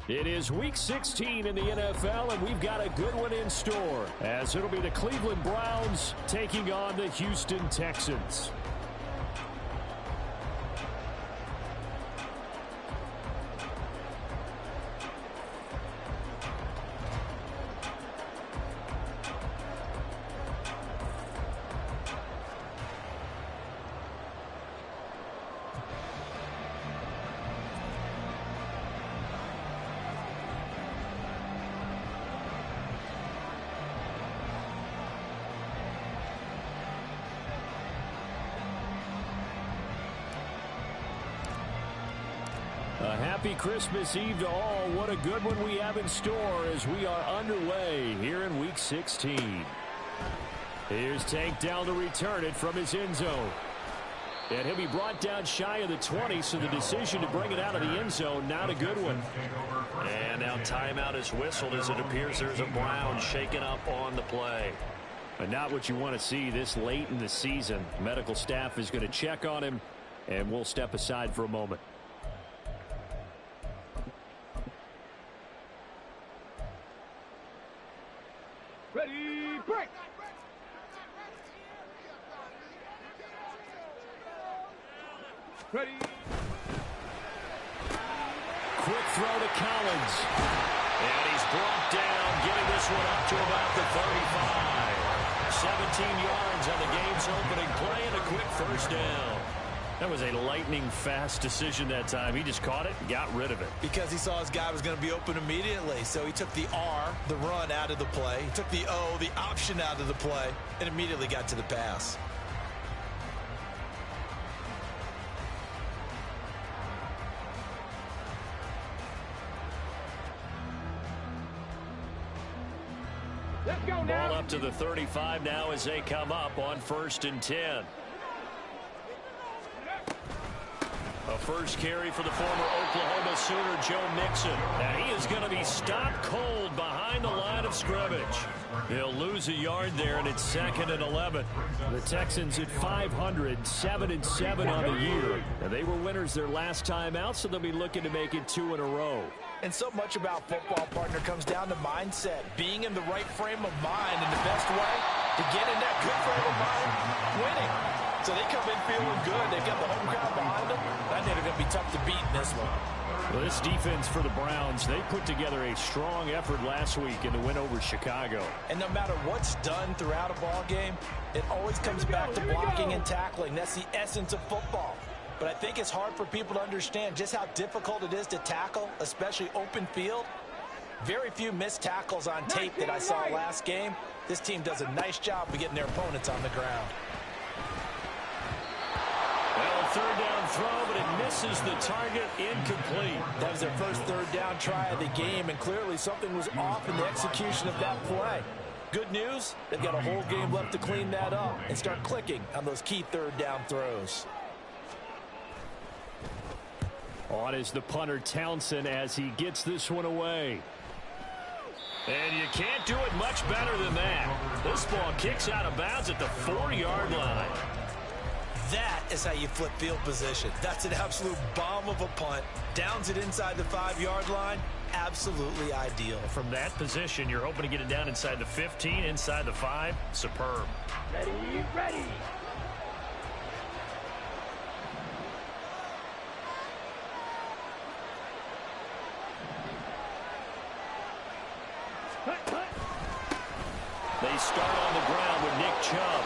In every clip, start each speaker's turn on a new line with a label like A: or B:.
A: It is Week 16 in the NFL, and we've got a good one in store, as it'll be the Cleveland Browns taking on the Houston Texans. A happy Christmas Eve to all. What a good one we have in store as we are underway here in Week 16. Here's Tank down to return it from his end zone. And he'll be brought down shy of the 20, so the decision to bring it out of the end zone, not a good one. And now timeout is whistled as it appears there's a Brown shaken up on the play. But not what you want to see this late in the season. Medical staff is going to check on him, and we'll step aside for a moment.
B: Ready, break! Ready.
A: Quick throw to Collins. And he's brought down, getting this one up to about the 35. 17 yards on the game's opening play and a quick first down. That was a lightning-fast decision that time. He just caught it and got rid of it.
C: Because he saw his guy was going to be open immediately. So he took the R, the run, out of the play. He took the O, the option, out of the play, and immediately got to the pass.
B: Let's go now.
A: Ball up to the 35 now as they come up on 1st and 10. A first carry for the former Oklahoma Sooner, Joe Mixon. And he is going to be stopped cold behind the line of scrimmage. They'll lose a yard there, and it's 2nd and 11. The Texans at 500, 7-7 on the year. And they were winners their last time out, so they'll be looking to make it 2 in a row.
C: And so much about football, partner, comes down to mindset. Being in the right frame of mind, and the best way to get in that good frame of mind, winning. So they come in feeling good. They've got the home crowd behind them. I think they're going to be tough to beat in this one.
A: Well, this defense for the Browns, they put together a strong effort last week in the win over Chicago.
C: And no matter what's done throughout a ball game, it always comes back to blocking and tackling. That's the essence of football. But I think it's hard for people to understand just how difficult it is to tackle, especially open field. Very few missed tackles on tape that I saw last game. This team does a nice job of getting their opponents on the ground.
A: Well, third down throw, but it misses the target, incomplete.
C: That was their first third down try of the game, and clearly something was off in the execution of that play. Good news, they've got a whole game left to clean that up and start clicking on those key third down throws.
A: On is the punter Townsend as he gets this one away. And you can't do it much better than that. This ball kicks out of bounds at the 4-yard line.
C: That is how you flip field position. That's an absolute bomb of a punt. Downs it inside the 5-yard line. Absolutely ideal.
A: From that position, you're hoping to get it down inside the 15, inside the 5. Superb.
B: Ready, ready.
A: They start on the ground with Nick Chubb.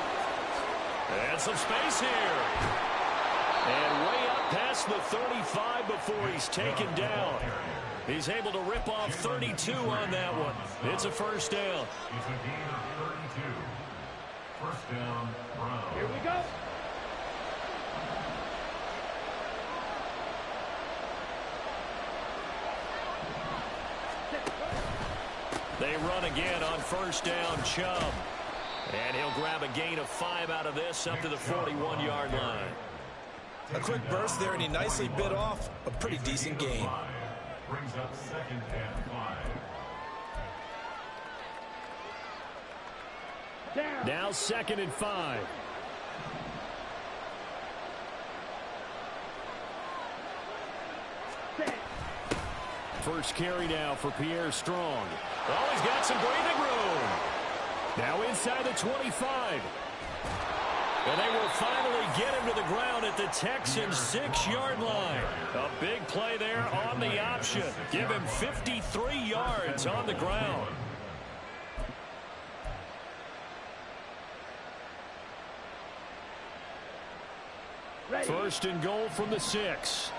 A: And some space here. And way up past the 35 before he's taken down. He's able to rip off 32 on that one. It's a first down.
D: It's a gain of 32. First down, Brown.
B: Here we go.
A: They run again on first down, Chubb. And he'll grab a gain of 5 out of this up to the 41-yard line.
C: A quick burst there, and he nicely bit off a pretty decent gain.
D: Brings up 2nd and 5.
A: Now 2nd and 5. first carry now for Pierre Strong. Oh, he's got some breathing room. Now inside the 25. And they will finally get him to the ground at the Texans' 6-yard line. A big play there on the option. Give him 53 yards on the ground.
B: Ready.
A: First and goal from the 6.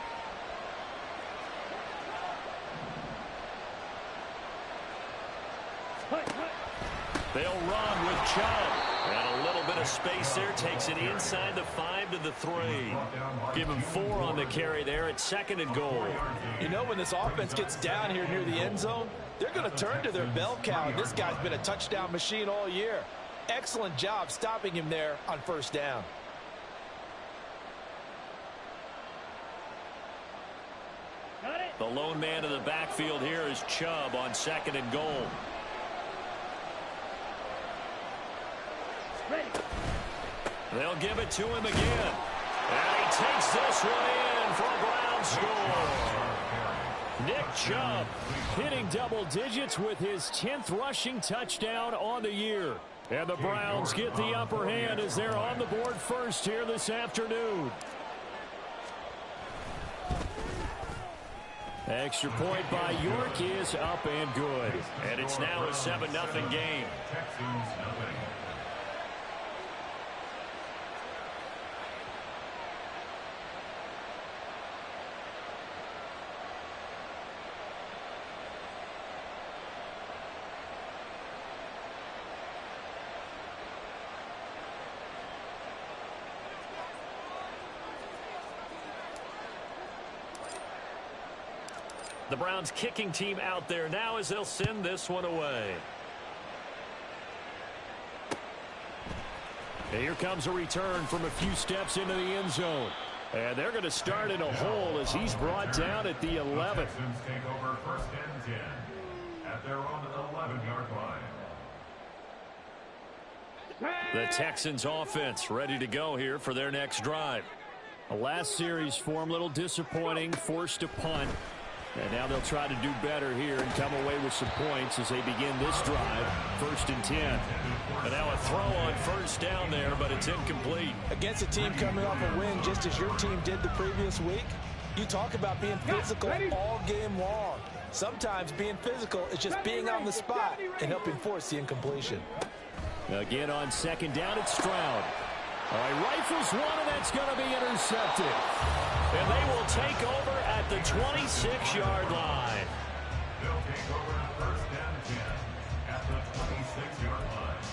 A: They'll run with Chubb. And a little bit of space there. Takes it inside the 5 to the 3. Give him 4 on the carry there at 2nd and goal.
C: You know, when this offense gets down here near the end zone, they're going to turn to their bell cow. And this guy's been a touchdown machine all year. Excellent job stopping him there on first down.
A: The lone man in the backfield here is Chubb on 2nd and goal.
B: Ready.
A: They'll give it to him again. And he takes this one in for a Brown score. Nick Chubb hitting double digits with his 10th rushing touchdown on the year. And the Browns get the upper hand as they're on the board first here this afternoon. Extra point by York is up and good. And it's now a 7-0 game.
D: Texans nothing.
A: The Browns kicking team out there now as they'll send this one away. And here comes a return from a few steps into the end zone. And they're going to start in a hole as he's brought down at the 11.
D: Texans take over 1st and 10 at their own 11-yard line.
A: The Texans offense ready to go here for their next drive. The last series for them a little disappointing, forced a punt. And now they'll try to do better here and come away with some points as they begin this drive. 1st and 10. And now a throw on first down there, but it's incomplete.
C: Against a team coming off a win just as your team did the previous week, you talk about being physical all game long. Sometimes being physical is just being on the spot and helping force the incompletion.
A: Again on 2nd down, it's Stroud. All right, rifles one, and that's going to be intercepted. And they will take over at the 26-yard line.
D: They'll take over 1st and 10 at the 26-yard line.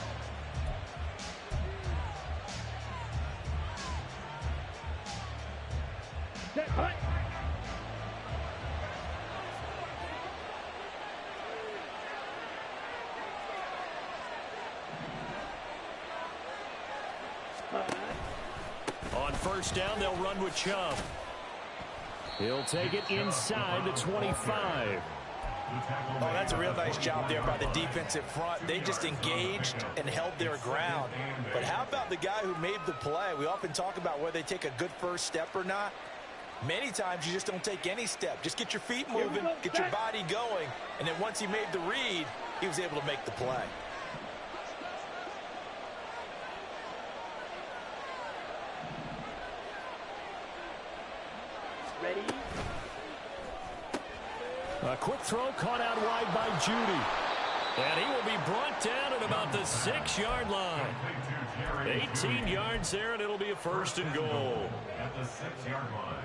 B: Set, hut.
A: On 1st down, they'll run with Chubb. He'll take it inside the 25.
C: Oh, that's a real nice job there by the defensive front. They just engaged and held their ground. But how about the guy who made the play? We often talk about whether they take a good first step or not. Many times you just don't take any step. Just get your feet moving, get your body going, and then once he made the read, he was able to make the play.
B: Ready.
A: A quick throw caught out wide by Judy. And he will be brought down at about the 6-yard line. 18 yards there, and it'll be a 1st and goal.
D: At the 6-yard line.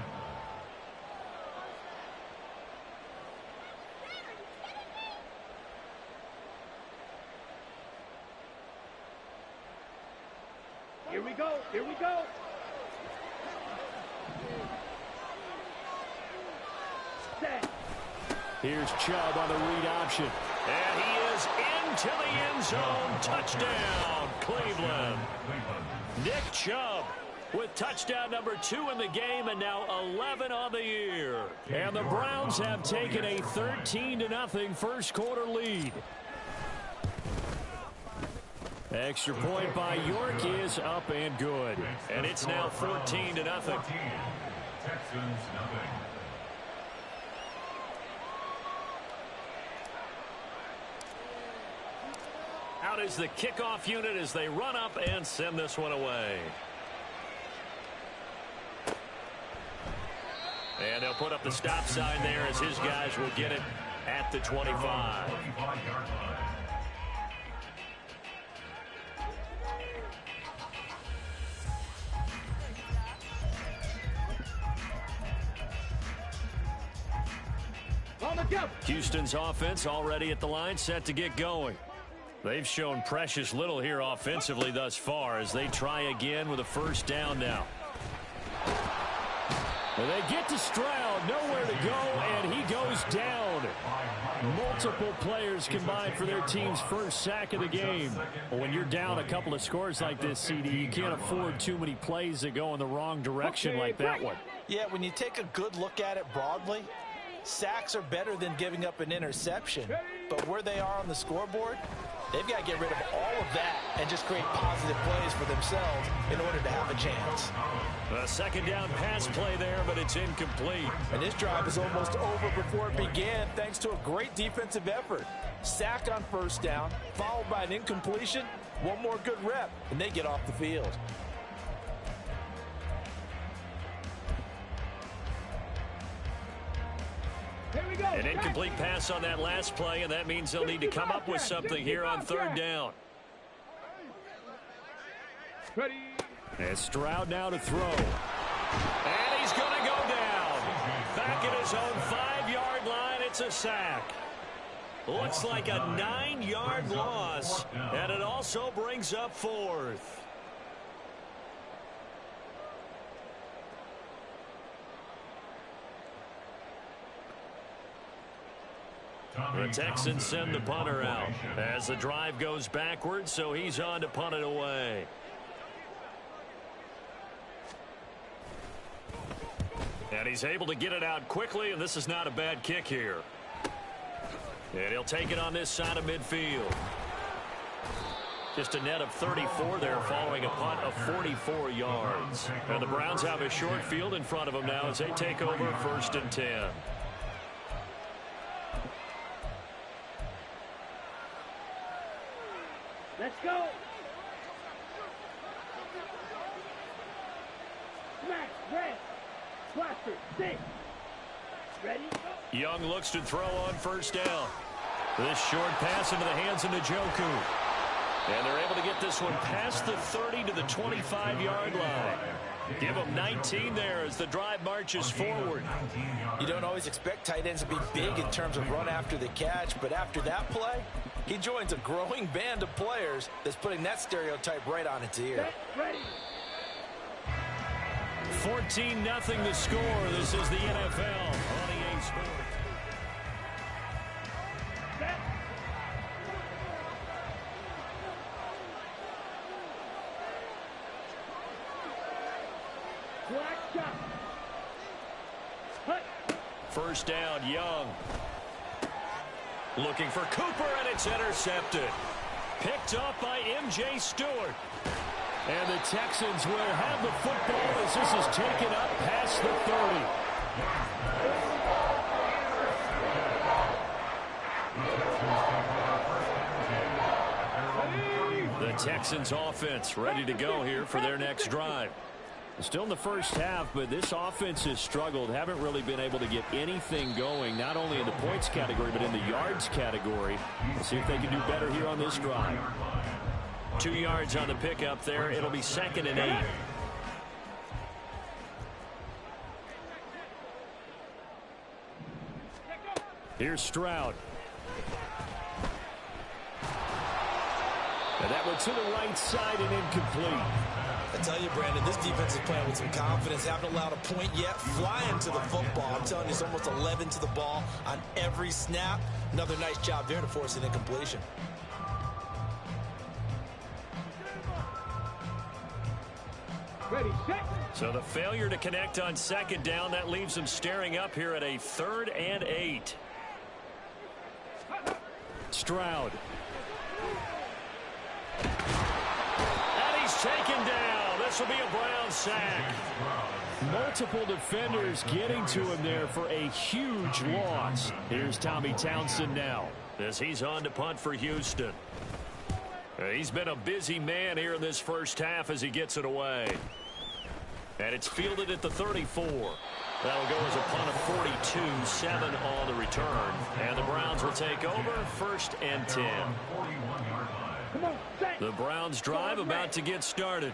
B: Here we go. Here we go. Set.
A: Here's Chubb on the read option. And he is into the end zone. Touchdown, Cleveland. Nick Chubb with touchdown number 2 in the game, and now 11 on the year. And the Browns have taken a 13-0 first quarter lead. Extra point by York is up and good. And it's now 14-0.
D: Texans nothing.
A: out as the kickoff unit as they run up and send this one away. And they'll put up the stop sign there as his guys will get it at the 25. Houston's offense already at the line, set to get going. They've shown precious little here offensively thus far as they try again with a first down now. And they get to Stroud, nowhere to go, and he goes down. Multiple players combined for their team's first sack of the game. Well, when you're down a couple of scores like this, CD, you can't afford too many plays that go in the wrong direction like that one.
C: Yeah, when you take a good look at it broadly, sacks are better than giving up an interception. But where they are on the scoreboard, they've got to get rid of all of that and just create positive plays for themselves in order to have a chance.
A: A second down pass play there, but it's incomplete.
C: And this drive is almost over before it began thanks to a great defensive effort. Sack on first down, followed by an incompletion, one more good rep, and they get off the field.
A: An incomplete pass on that last play, and that means they'll need to come up with something here on third down. And Stroud now to throw. And he's going to go down. Back at his own 5-yard line, it's a sack. Looks like a 9-yard loss, and it also brings up fourth. The Texans send the punter out as the drive goes backwards, so he's on to punt it away. And he's able to get it out quickly, and this is not a bad kick here. And he'll take it on this side of midfield. Just a net of 34 there following a punt of 44 yards. And the Browns have a short field in front of them now as they take over first and 10.
B: Let's go. Smash, red, blaster, six. Ready, go.
A: Young looks to throw on first down. This short pass into the hands of Njoku. And they're able to get this one past the 30 to the 25-yard line. Give them 19 there as the drive marches forward.
C: You don't always expect tight ends to be big in terms of run after the catch, but after that play, he joins a growing band of players that's putting that stereotype right on its ear.
A: 14-0 the score. This is the NFL on EA Sports. First down, Young. Looking for Cooper, and it's intercepted. Picked up by M.J. Stewart. And the Texans will have the football as this is taken up past the 30. The Texans offense ready to go here for their next drive. Still in the first half, but this offense has struggled. Haven't really been able to get anything going, not only in the points category, but in the yards category. We'll see if they can do better here on this drive. 2 yards on the pickup there. It'll be 2nd and 8. Here's Stroud. And that one to the right side and incomplete.
C: I tell you, Brandon, this defense is playing with some confidence. Haven't allowed a point yet. Flying to the football. I'm telling you, it's almost 11 to the ball on every snap. Another nice job there to force an incompletion.
B: Ready, set.
A: So the failure to connect on second down, that leaves them staring up here at a 3rd and 8. Stroud. And he's taken down. This will be a Brown sack. Multiple defenders getting to him there for a huge loss. Here's Tommy Townsend now as he's on to punt for Houston. He's been a busy man here in this first half as he gets it away. And it's fielded at the 34. That'll go as a punt of 42, 7 on the return. And the Browns will take over, 1st and 10. The Browns drive about to get started.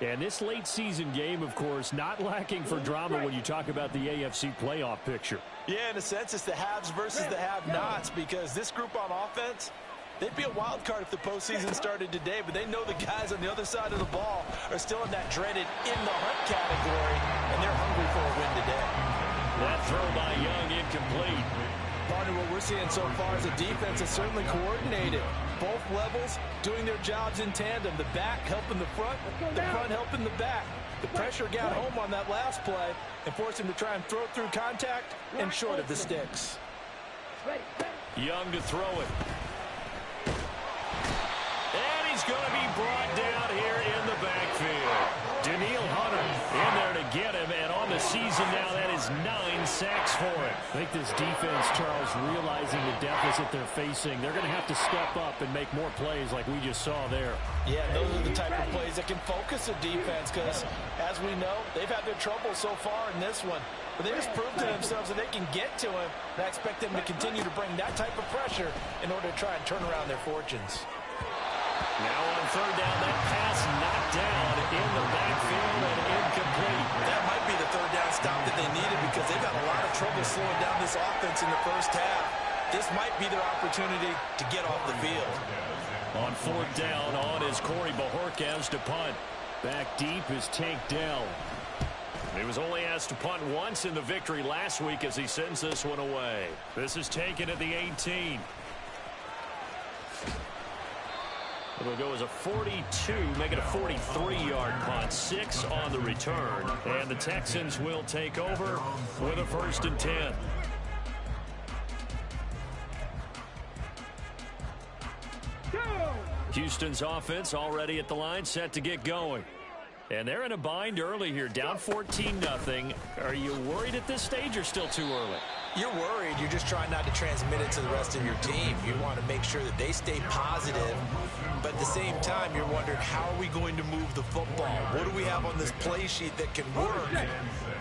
A: And this late season game, of course, not lacking for drama when you talk about the AFC playoff picture.
C: Yeah, in a sense, it's the haves versus the have-nots, because this group on offense, they'd be a wild card if the postseason started today, but they know the guys on the other side of the ball are still in that dreaded in-the-hunt category, and they're hungry for a win today.
A: That throw by Young incomplete.
C: Partner, what we're seeing so far is a defense that's certainly coordinated. Both levels doing their jobs in tandem. The back helping the front helping the back. The pressure got home on that last play and forced him to try and throw it through contact and short of the sticks.
A: Young to throw it. And he's going to be brought down here in the backfield. Danielle Hunter in there to get him, and on the season now, that is 9 sacks for him.
B: I think this defense, Charles, realizing the deficit they're facing, they're going to have to step up and make more plays like we just saw there.
C: Yeah, those are the type of plays that can focus a defense because, as we know, they've had their trouble so far in this one. But they just proved to themselves that they can get to him, and I expect them to continue to bring that type of pressure in order to try and turn around their fortunes.
A: Now on 3rd down, that pass knocked down in the backfield and incomplete.
C: That might be the 3rd down stop that they needed because they've got a lot of trouble slowing down this offense in the first half. This might be their opportunity to get off the field.
A: On 4th down, on is Corey Bajorquez to punt. Back deep is Tank Dell. He was only asked to punt once in the victory last week as he sends this one away. This is taken at the 18. It'll go as a 42, make it a 43-yard punt. 6 on the return. And the Texans will take over with a 1st and 10. Houston's offense already at the line, set to get going. And they're in a bind early here, down 14-0. Are you worried at this stage or still too early?
C: You're worried. You're just trying not to transmit it to the rest of your team. You want to make sure that they stay positive, but at the same time, you're wondering, how are we going to move the football? What do we have on this play sheet that can work?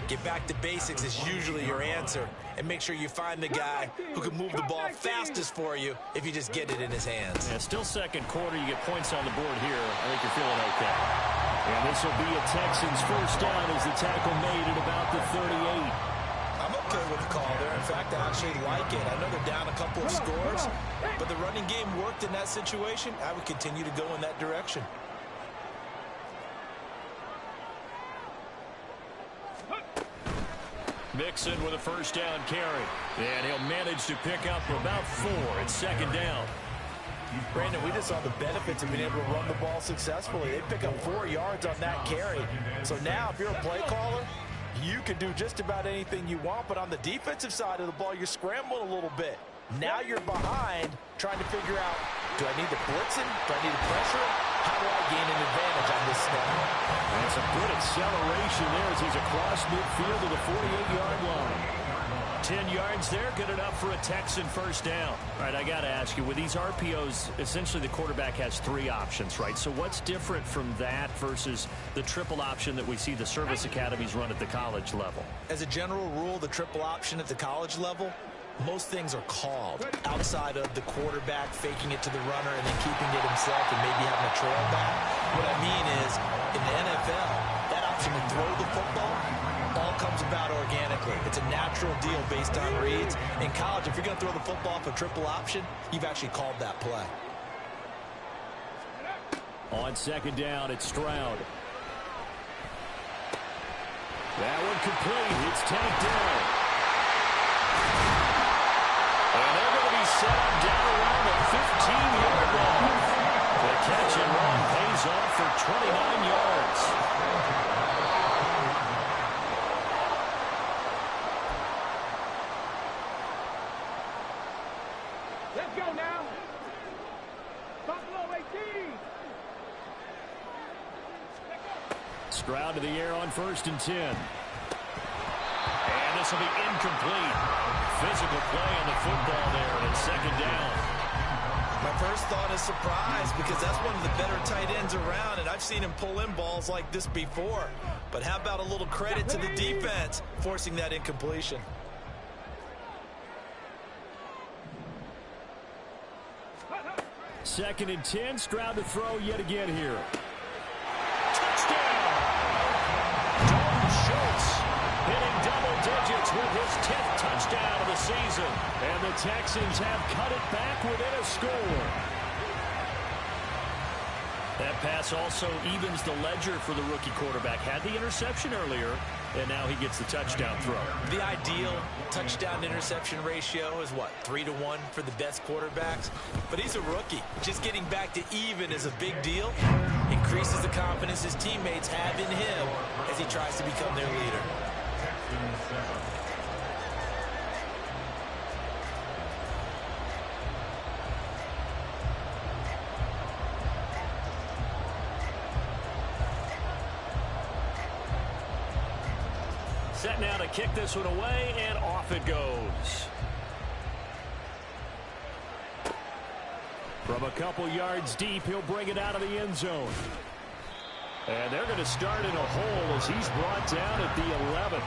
C: Get back to basics is usually your answer, and make sure you find the guy who can move the ball fastest for you if you just get it in his hands.
A: Yeah, still 2nd quarter. You get points on the board here. I think you're feeling okay. And this will be a Texans 1st down as the tackle made at about the 38.
C: I'm okay with the call there. In fact, I actually like it. I know they're down a couple of scores, but the running game worked in that situation. I would continue to go in that direction.
A: Mixon with a 1st down carry. And he'll manage to pick up about 4. It's 2nd down.
C: Brandon, we just saw the benefits of being able to run the ball successfully. They pick up 4 yards on that carry. So now, if you're a play caller, you can do just about anything you want, but on the defensive side of the ball, you're scrambling a little bit. Now you're behind, trying to figure out, do I need to blitz him? Do I need to pressure him? How do I gain an advantage on this snap?
A: That's a good acceleration there as he's across midfield to the 48-yard line. 10 yards there, good enough for a Texan 1st down. All right, I got to ask you, with these RPOs, essentially the quarterback has 3 options, right? So what's different from that versus the triple option that we see the service academies run at the college level?
C: As a general rule, the triple option at the college level, most things are called outside of the quarterback faking it to the runner and then keeping it himself and maybe having a trail back. What I mean is, in the NFL, that option to throw the football all comes about organically. It's a natural deal based on reads. In college, if you're going to throw the football off a triple option, you've actually called that play.
A: On 2nd down, it's Stroud. That one complete. It's Tank Dell. And they're going to be set up down around the 15-yard line. The catch and run pays off for 29 yards.
B: Let's go now. Buffalo 18.
A: Stroud to the air on 1st and 10. And this will be incomplete. Physical play on the football there, and it's 2nd down.
C: My first thought is surprise because that's one of the better tight ends around, and I've seen him pull in balls like this before. But how about a little credit to the defense forcing that incompletion?
A: Second and 10, Stroud to throw yet again here.
B: Touchdown! Dalton Schultz hitting double digits with his 10th touchdown of the season.
A: And the Texans have cut it back within a score.
B: That pass also evens the ledger for the rookie quarterback. Had the interception earlier, and now he gets the touchdown throw.
C: The ideal touchdown-interception ratio is, what, 3-to-1 for the best quarterbacks? But he's a rookie. Just getting back to even is a big deal. Increases the confidence his teammates have in him as he tries to become their leader.
A: Set now to kick this one away, and off it goes. From a couple yards deep, he'll bring it out of the end zone. And they're going to start in a hole as he's brought down at the 11.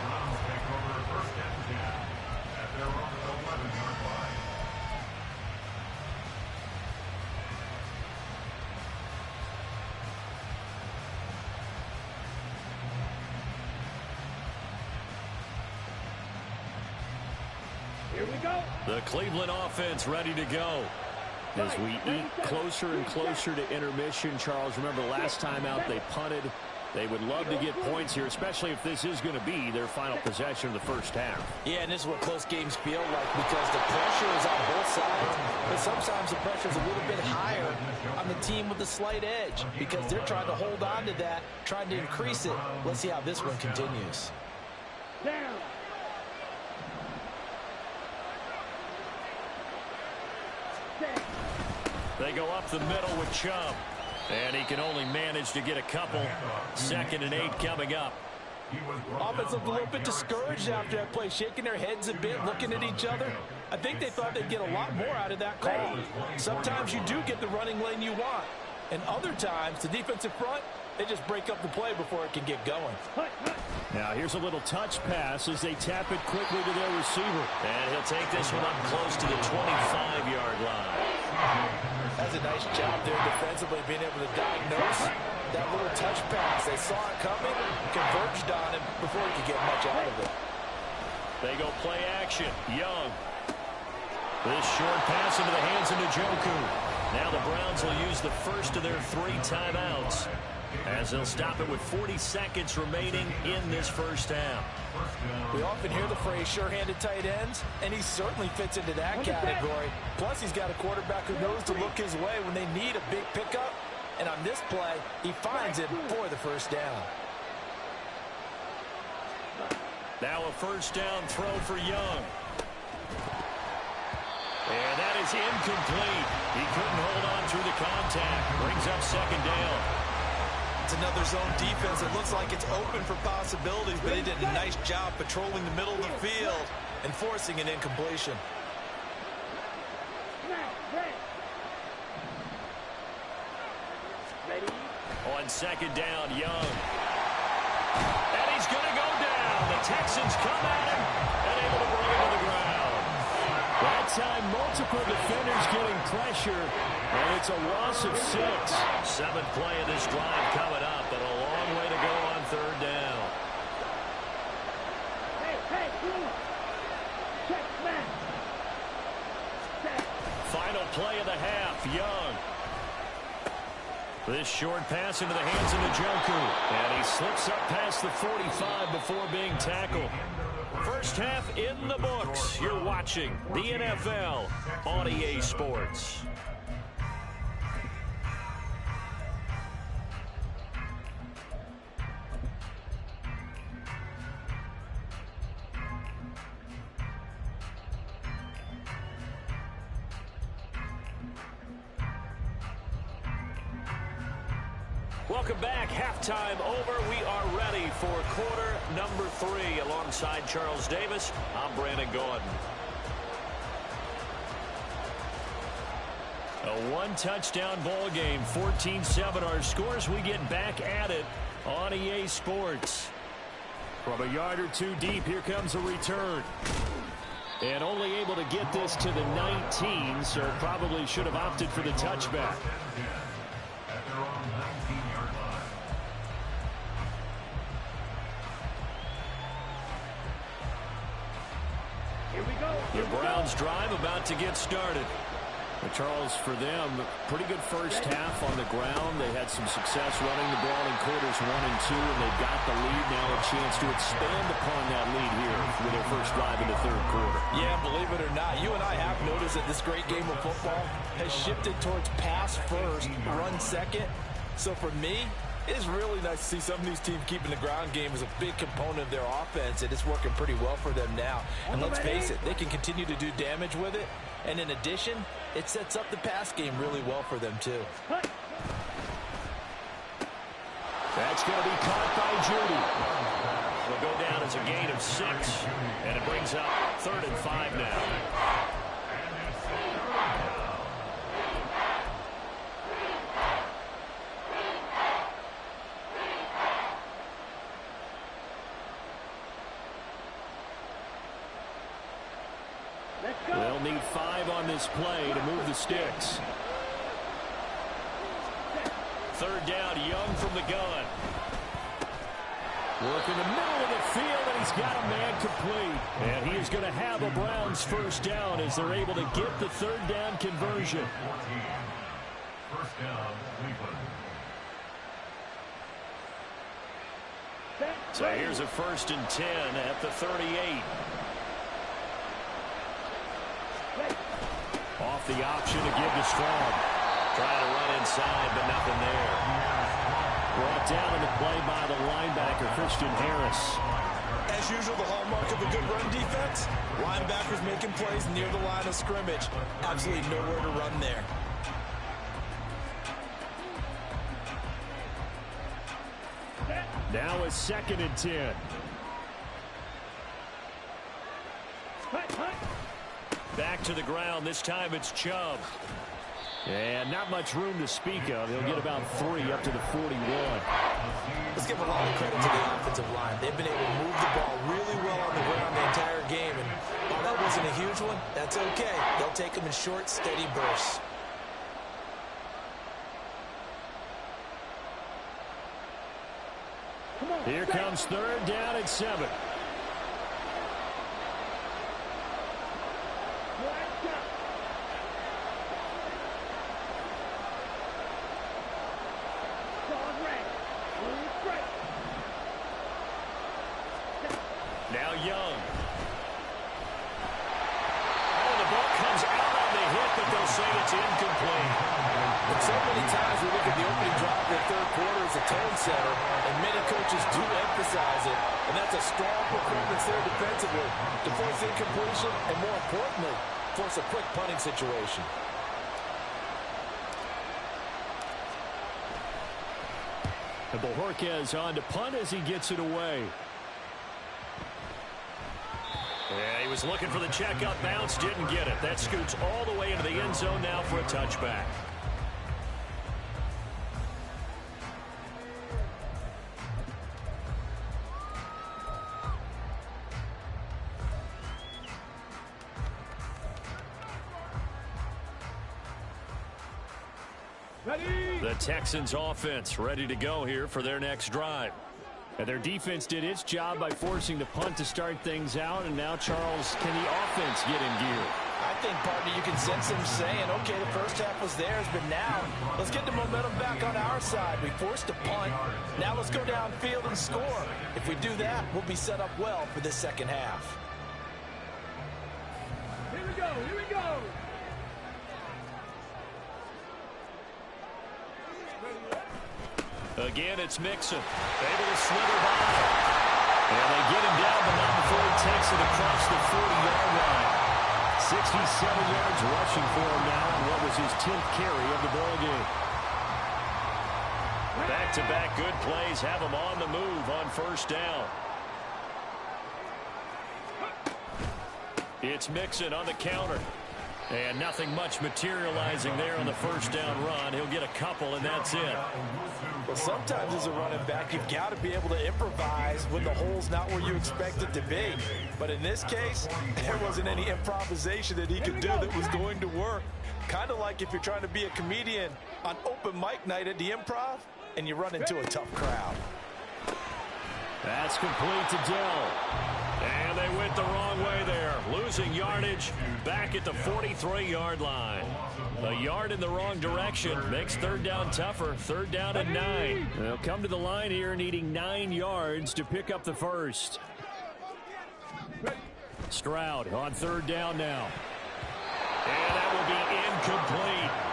A: The Cleveland offense ready to go. As we eke closer and closer to intermission, Charles, remember last time out they punted. They would love to get points here, especially if this is going to be their final possession of the first half.
C: Yeah, and this is what close games feel like because the pressure is on both sides, but sometimes the pressure is a little bit higher on the team with the slight edge because they're trying to hold on to that, trying to increase it. Let's see how this one continues.
E: Down.
A: They go up the middle with Chubb. And he can only manage to get a couple. 2nd and 8 coming up.
C: Offense looked a little bit discouraged after that play, shaking their heads a bit, looking at each other. I think they thought they'd get a lot more out of that call. Sometimes you do get the running lane you want. And other times, the defensive front, they just break up the play before it can get going.
A: Now here's a little touch pass as they tap it quickly to their receiver.
B: And he'll take this one up close to the 25-yard line.
C: That's a nice job there defensively, being able to diagnose that little touch pass. They saw it coming, converged on him before he could get much out of it.
A: They go play action. Young. This short pass into the hands of Njoku. Now the Browns will use the first of their 3 timeouts as they'll stop it with 40 seconds remaining in this first half.
C: We often hear the phrase sure-handed tight ends, and he certainly fits into that category. Plus, he's got a quarterback who knows to look his way when they need a big pickup. And on this play, he finds it for the first down.
A: Now a first down throw for Young. And that is incomplete. He couldn't hold on through the contact. Brings up 2nd down.
C: It's another zone defense. It looks like it's open for possibilities, but they did a nice job patrolling the middle of the field and forcing an incompletion.
A: On 2nd down, Young. And he's going to go down. The Texans come at him and able to bring him to the ground. That time, multiple defenders getting pressure, and it's a loss of 6.
B: 7th play of this drive coming up, but a long way to go on 3rd down.
A: Final play of the half, Young. This short pass into the hands of Njoku, and he slips up past the 45 before being tackled. First half in the books. You're watching the NFL on EA Sports. Welcome back. Halftime over. We are ready for quarter number 3. Alongside Charles Davis, I'm Brandon Gordon. A one-touchdown ball game, 14-7 our scores. We get back at it on EA Sports. From a yard or two deep, here comes a return. And only able to get this to the 19, so probably should have opted for the touchback. The Browns drive about to get started. Well, Charles, for them, pretty good first half on the ground. They had some success running the ball in quarters 1 and 2, and they've got the lead now, a chance to expand upon that lead here with their first drive in the third quarter.
C: Yeah, believe it or not, you and I have noticed that this great game of football has shifted towards pass first, run second. So for me, it's really nice to see some of these teams keeping the ground game as a big component of their offense, and it's working pretty well for them now. And let's face it, they can continue to do damage with it. And in addition, it sets up the pass game really well for them, too.
A: That's going to be caught by Judy. It'll go down as a gain of 6, and it brings up 3rd and 5 now. They'll need 5 on this play to move the sticks. 3rd down, Young from the gun. Work in the middle of the field, and he's got a man complete. And he is going to have a Browns first down as they're able to get the 3rd down conversion.
D: 14. First down, Cleveland.
A: So here's a 1st and 10 at the 38. Off the option to give to Strong. Trying to run inside, but nothing there. Brought down in the play by the linebacker, Christian Harris.
C: As usual, the hallmark of a good run defense, linebackers making plays near the line of scrimmage. Absolutely nowhere to run there.
A: Now a 2nd and 10. Back to the ground. This time it's Chubb. And not much room to speak of. He'll get about 3 up to the 41.
C: Let's give a lot of credit to the offensive line. They've been able to move the ball really well on the ground the entire game. And while that wasn't a huge one, that's okay. They'll take them in short, steady bursts.
A: Here comes 3rd down and 7. Now Young. Oh, the ball comes out on the hit, but they'll say it's incomplete.
C: And so many times we look at the opening drive of the third quarter as a tone setter, and many coaches do emphasize it, and that's a strong performance there defensively to force incompletion and, more importantly, force a quick punting situation.
A: And Bojorquez on to punt as he gets it away. Yeah, he was looking for the checkup bounce, didn't get it. That scoots all the way into the end zone now for a touchback. The Texans offense ready to go here for their next drive. And their defense did its job by forcing the punt to start things out. And now, Charles, can the offense get in gear?
C: I think, partner, you can sense them saying, okay, the first half was theirs, but now let's get the momentum back on our side. We forced a punt. Now let's go downfield and score. If we do that, we'll be set up well for this second half.
E: Here we go, here we go.
A: Again, it's Mixon. Able to slither by. And they get him down, but not before he takes it across the 40-yard line. 67 yards rushing for him now on what was his 10th carry of the ball game. Back-to-back good plays have him on the move on first down. It's Mixon on the counter.
B: And nothing much materializing there on the first down run. He'll get a couple, and that's it.
C: Well, sometimes as a running back, you've got to be able to improvise when the hole's not where you expect it to be. But in this case, there wasn't any improvisation that he could do that was going to work. Kind of like if you're trying to be a comedian on open mic night at the Improv and you run into a tough crowd.
A: That's complete to Dell. And they went the wrong way there. Losing yardage back at the 43-yard line. A yard in the wrong direction makes third down tougher. Third down and 9. They'll come to the line here needing 9 yards to pick up the first. Stroud on third down now. And that will be incomplete.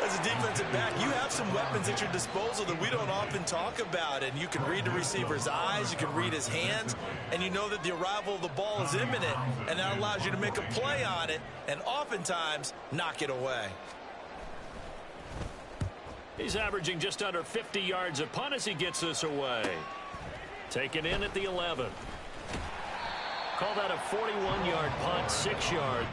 C: As a defensive back, you have some weapons at your disposal that we don't often talk about. And you can read the receiver's eyes, you can read his hands, and you know that the arrival of the ball is imminent, and that allows you to make a play on it and oftentimes knock it away.
A: He's averaging just under 50 yards a punt as he gets this away. Taken in at the 11. Call that a 41-yard punt, 6 yards.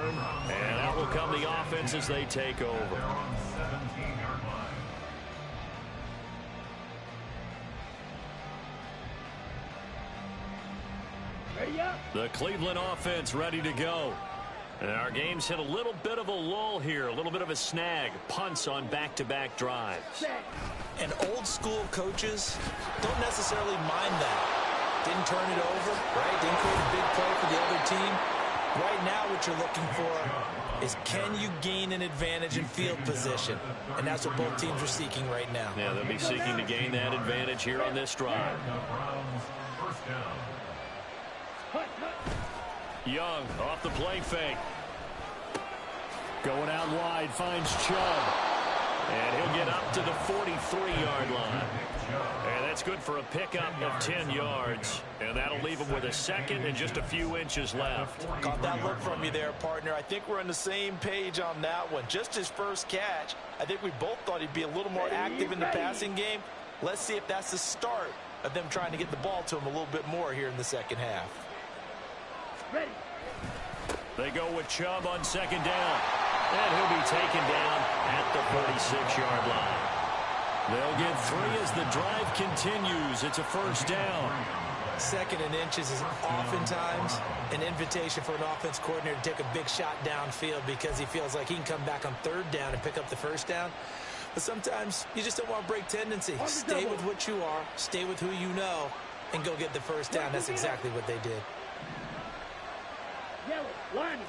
A: And out will come the offense as they take over. The Cleveland offense ready to go. And our game's hit a little bit of a lull here, a little bit of a snag. Punts on back-to-back drives.
C: And old school coaches don't necessarily mind that. Didn't turn it over, right? Didn't create a big play for the other team. Right now what you're looking for is, can you gain an advantage in field position? And that's what both teams are seeking right now.
A: Yeah, they'll be seeking to gain that advantage here on this drive. Young off the play fake. Going out wide, finds Chubb. And he'll get up to the 43-yard line. And that's good for a pickup of 10 yards. And that'll leave him with a second and just a few inches left.
C: Caught that look from you there, partner. I think we're on the same page on that one. Just his first catch. I think we both thought he'd be a little more active in the passing game. Let's see if that's the start of them trying to get the ball to him a little bit more here in the second half.
A: Ready. They go with Chubb on second down. And he'll be taken down at the 46-yard line. They'll get 3 as the drive continues. It's a first down.
C: Second and inches is oftentimes an invitation for an offense coordinator to take a big shot downfield because he feels like he can come back on third down and pick up the first down. But sometimes you just don't want to break tendency. Stay with what you are, stay with who you know, and go get the first down. That's exactly what they did.
E: Yellow, line.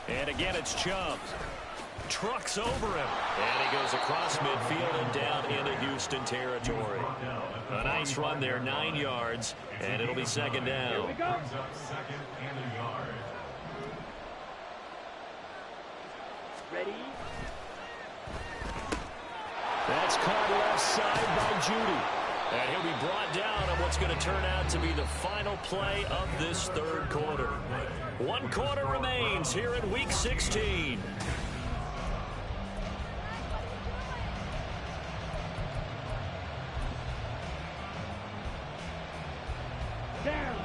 A: And again, it's Chubb. Trucks over him. And he goes across midfield and down into Houston territory. A nice run there, 9 yards, and it'll be second down.
E: Here we go. Ready.
A: That's caught left side by Judy. And he'll be brought down on what's going to turn out to be the final play of this third quarter. 1 quarter remains here in Week 16.
E: Down.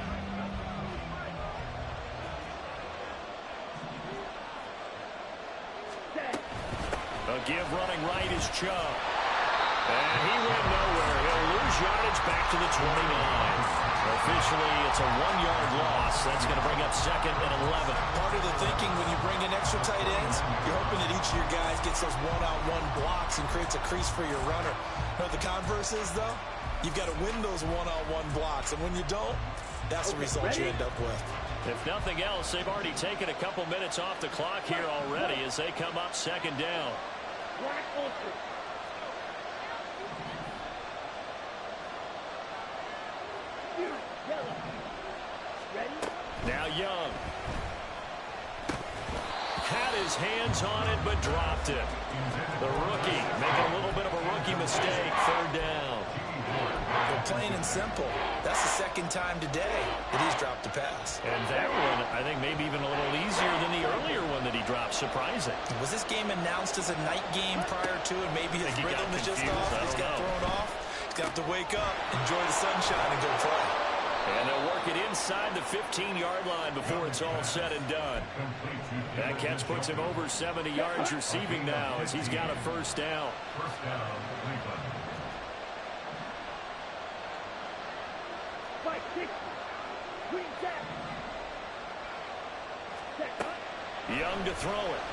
A: A give running right is Chubb. And he went nowhere. He'll lose yardage back to the 29. Officially, it's a 1-yard loss. That's going to bring up 2nd and 11.
C: Part of the thinking when you bring in extra tight ends, you're hoping that each of your guys gets those one-on-one blocks and creates a crease for your runner. You know what the converse is, though? You've got to win those one-on-one blocks. And when you don't, that's the result you end up with.
A: If nothing else, they've already taken a couple minutes off the clock here already as they come up 2nd down.
E: Black open. Yellow. Ready?
A: Now Young. Had his hands on it, but dropped it. The rookie making a little bit of a rookie mistake. 3rd down.
C: But plain and simple, that's the 2nd time today that he's dropped a pass.
A: And that one, I think, maybe even a little easier than the earlier one that he dropped. Surprising.
C: Was this game announced as a night game prior to, and maybe his rhythm is just off? He's got thrown off. He's got to wake up, enjoy the sunshine, and go play.
A: And they'll work it inside the 15-yard line before it's all said and done. That catch puts him over 70 yards receiving now as he's got a 1st down.
D: First down, Cleveland.
E: 560. Green jack. Set up.
A: Young to throw it.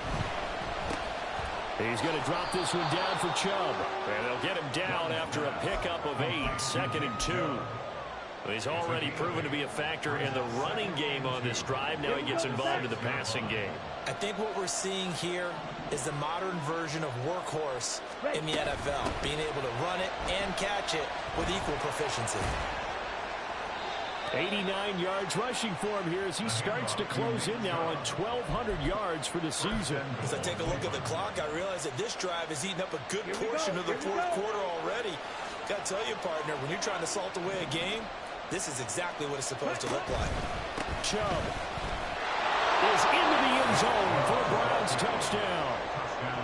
A: He's going to drop this one down for Chubb. And they'll get him down after a pickup of 8, 2nd and 2. He's already proven to be a factor in the running game on this drive. Now he gets involved in the passing game.
C: I think what we're seeing here is the modern version of workhorse in the NFL, being able to run it and catch it with equal proficiency.
B: 89 yards rushing for him here as he starts to close in now on 1,200 yards for the season.
C: As I take a look at the clock, I realize that this drive has eaten up a good portion of the 4th quarter already. Got to tell you, partner, when you're trying to salt away a game, this is exactly what it's supposed to look like.
B: Chubb is into the end zone for a Browns touchdown.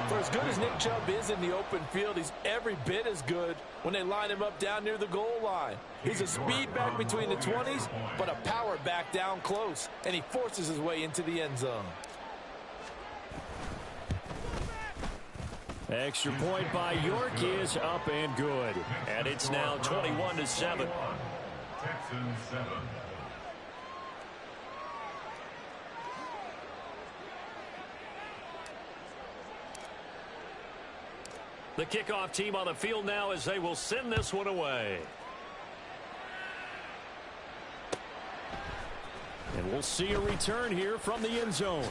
F: For as good as Nick Chubb is in the open field, he's every bit as good when they line him up down near the goal line. He's a speed back between the 20s, but a power back down close, and he forces his way into the end zone.
B: Extra point by York is up and good.
A: And it's now 21-7.
D: Texans 7.
A: The kickoff team on the field now as they will send this one away.
B: And we'll see a return here from the end zone.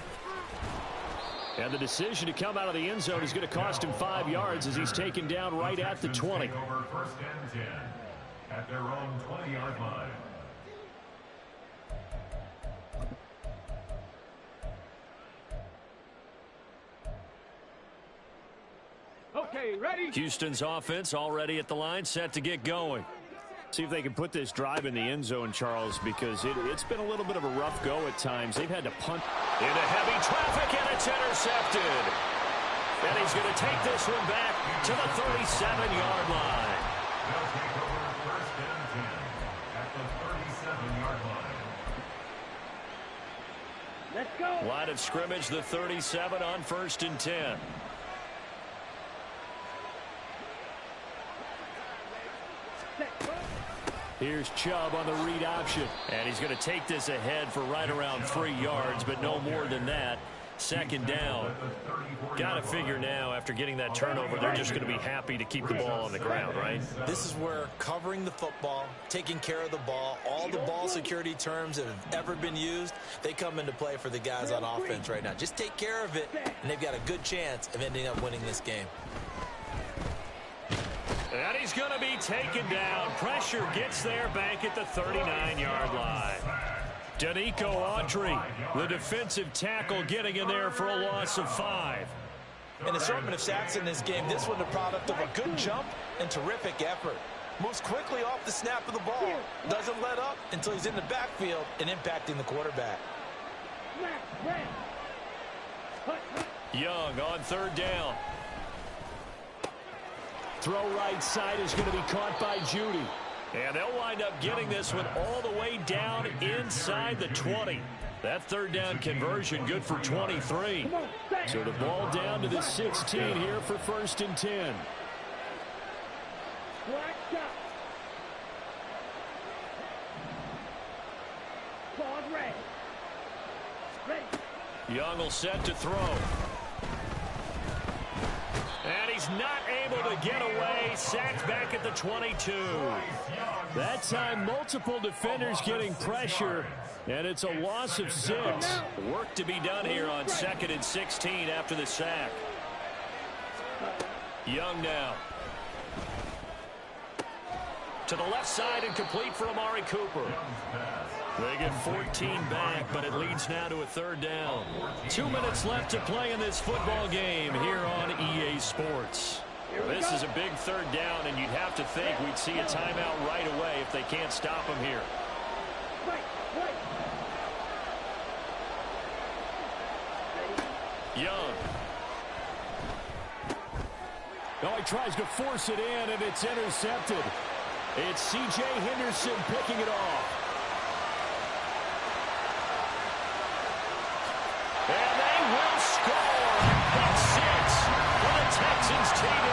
B: And the decision to come out of the end zone is going to cost him 5 yards as he's taken down right at the 20.
D: Over 1st and 10 at their own 20-yard line.
E: Okay, ready?
A: Houston's offense already at the line, set to get going.
B: See if they can put this drive in the end zone, Charles, because it's been a little bit of a rough go at times. They've had to punt
A: into heavy traffic, and it's intercepted. And he's going to take this one back to the 37-yard line.
D: They'll take over 1st and 10 at the 37-yard line.
E: Let's go.
A: Line of scrimmage, the 37 on 1st and 10.
B: Here's Chubb on the read option.
A: And he's going to take this ahead for right around 3 yards, but no more than that. 2nd down. Got to figure now, after getting that turnover, they're just going to be happy to keep the ball on the ground, right?
C: This is where covering the football, taking care of the ball, all the ball security terms that have ever been used, they come into play for the guys on offense right now. Just take care of it, and they've got a good chance of ending up winning this game.
A: And he's going to be taken down. Pressure gets there back at the 39-yard line. Danico Autry, the defensive tackle, getting in there for a loss of 5.
C: An assortment of sacks in this game. This one the product of a good jump and terrific effort. Moves quickly off the snap of the ball. Doesn't let up until he's in the backfield and impacting the quarterback.
B: Young on third down.
A: Throw right side is going to be caught by Judy.
B: And they'll wind up getting this one all the way down inside the 20. That third down conversion good for 23.
A: So the ball down to the 16 here for 1st and 10.
B: Young will set to throw. And he's not able to get away. Sacked back at the 22.
A: That time, multiple defenders getting pressure, and it's a loss of 6.
B: Work to be done here on 2nd and 16 after the sack. Young now. To the left side and complete for Amari Cooper. They get 14 back, but it leads now to a third down. 2 minutes left to play in this football game here on EA Sports. This is a big third down, and you'd have to think we'd see a timeout right away if they can't stop him here. Young.
A: Oh, he tries to force it in, and it's intercepted. It's C.J. Henderson picking it off.
B: And they will score. Pick 6 for the Texans TD.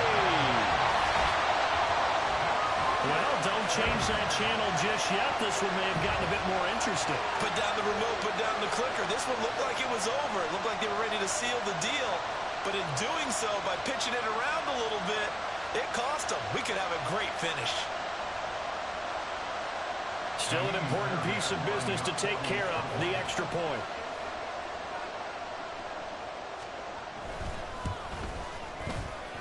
B: Well, don't change that channel just yet. This one may have gotten a bit more interesting.
C: Put down the remote, put down the clicker. This one looked like it was over. It looked like they were ready to seal the deal. But in doing so, by pitching it around a little bit, it cost them. We could have a great finish.
B: Still an important piece of business to take care of, the extra point.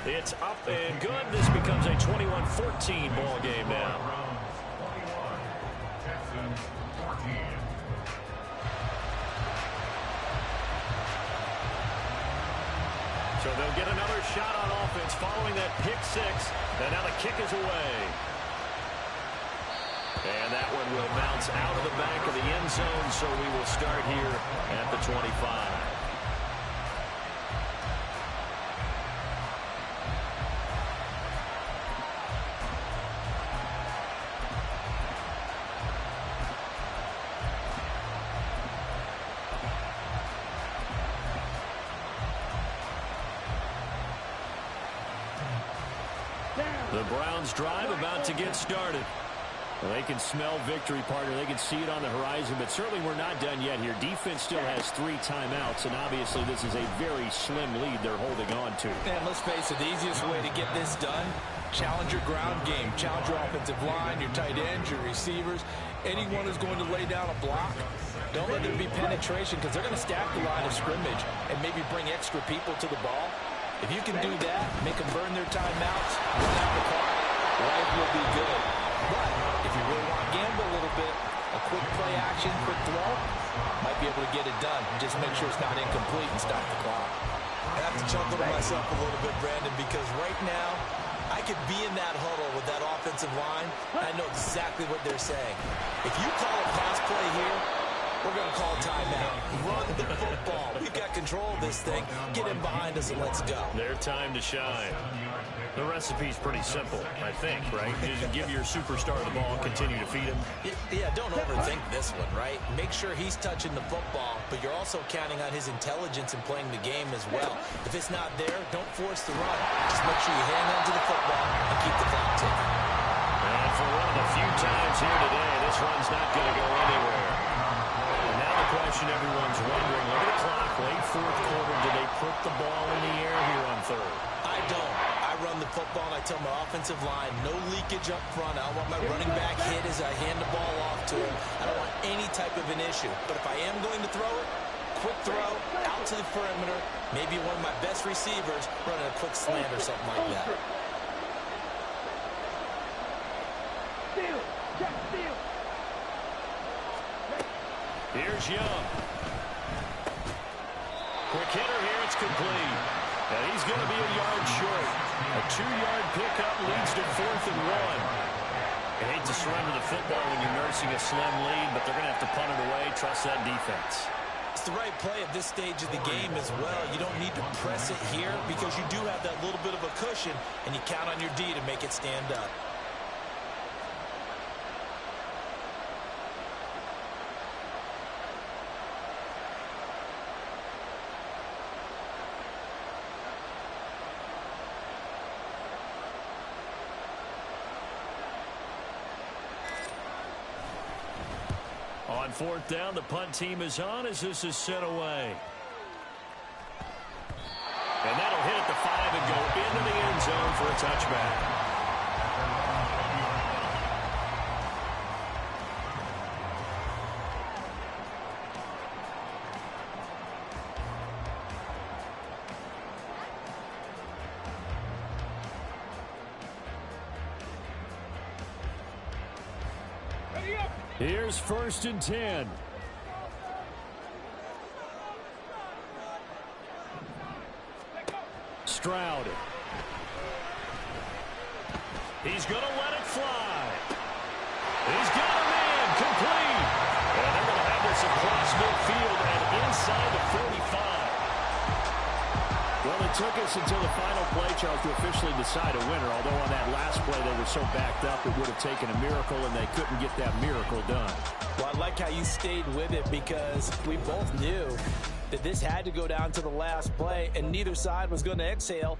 B: It's up and good. This becomes a 21-14 ball game now.
D: Texans 14.
B: So they'll get another shot on offense following that pick 6. And now the kick is away. And that one will bounce out of the back of the end zone, so we will start here at the 25. The Browns drive about to get started.
A: Well, they can smell victory, partner. They can see it on the horizon, but certainly we're not done yet here. Defense still has 3 timeouts, and obviously this is a very slim lead they're holding on to.
C: And let's face it, the easiest way to get this done, challenge your ground game. Challenge your offensive line, your tight ends, your receivers. Anyone who's going to lay down a block, don't let there be penetration because they're going to stack the line of scrimmage and maybe bring extra people to the ball. If you can do that, make them burn their timeouts, run out the clock, life will be good. But if you really want to gamble a little bit, a quick play action, quick throw, might be able to get it done. Just make sure it's not incomplete and stop the clock. I have to chuckle to myself a little bit, Brandon, because right now, I could be in that huddle with that offensive line, and I know exactly what they're saying. If you call a pass play here, we're going to call timeout. Run the football. We've got control of this thing. Get in behind us and let's go.
B: Their time to shine. The recipe's pretty simple, I think, right? Just give your superstar the ball and continue to feed him.
C: Yeah, don't overthink this one, right? Make sure he's touching the football, but you're also counting on his intelligence in playing the game as well. If it's not there, don't force the run. Just make sure you hang on to the football and keep the clock ticking.
B: And for one of the few times here today, this run's not going to go anywhere. And now the question everyone's wondering, look at the clock, late 4th quarter, do they put the ball in the air here on 3rd?
C: I don't. I run the football and I tell my offensive line, no leakage up front. I don't want my running back hit as I hand the ball off to him. I don't want any type of an issue. But if I am going to throw it, quick throw, out to the perimeter, maybe one of my best receivers running a quick slant or something like that.
B: Here's Young. Quick hitter here, it's complete. And he's going to be a yard short. A 2-yard pickup leads to 4th and 1. I hate to surrender the football when you're nursing a slim lead, but they're going to have to punt it away. Trust that defense.
C: It's the right play at this stage of the game as well. You don't need to press it here because you do have that little bit of a cushion, and you count on your D to make it stand up.
B: On fourth down, the punt team is on as this is sent away. And that'll hit at the 5 and go into the end zone for a touchback.
A: Here's 1st and 10. Stroud.
B: He's going to let it fly. He's got a man complete. And they're going to have this across midfield and inside the 45.
A: Well, it took us until the final play, Charles, to officially decide a winner. Although on that last play they were so backed up it would have taken a miracle, and they couldn't get that miracle done.
C: Well, I like how you stayed with it because we both knew that this had to go down to the last play, and neither side was going to exhale